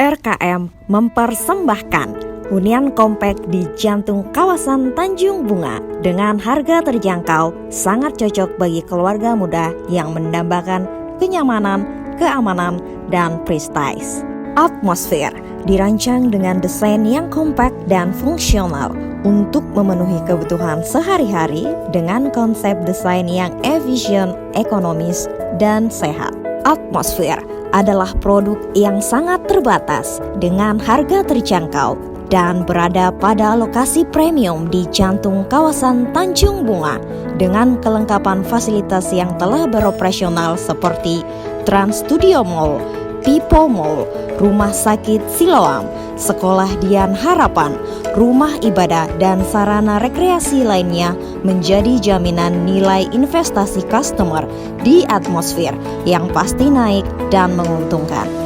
RKM mempersembahkan hunian kompak di jantung kawasan Tanjung Bunga dengan harga terjangkau, sangat cocok bagi keluarga muda yang mendambakan kenyamanan, keamanan, dan prestige. Atmosfer dirancang dengan desain yang kompak dan fungsional untuk memenuhi kebutuhan sehari-hari dengan konsep desain yang efisien, ekonomis, dan sehat. Atmosfer adalah produk yang sangat terbatas dengan harga terjangkau dan berada pada lokasi premium di jantung kawasan Tanjung Bunga dengan kelengkapan fasilitas yang telah beroperasional seperti Trans Studio Mall, Pipo Mall, Rumah Sakit Siloam, Sekolah Dian Harapan, rumah ibadah, dan sarana rekreasi lainnya menjadi jaminan nilai investasi customer di Atmosfer yang pasti naik dan menguntungkan.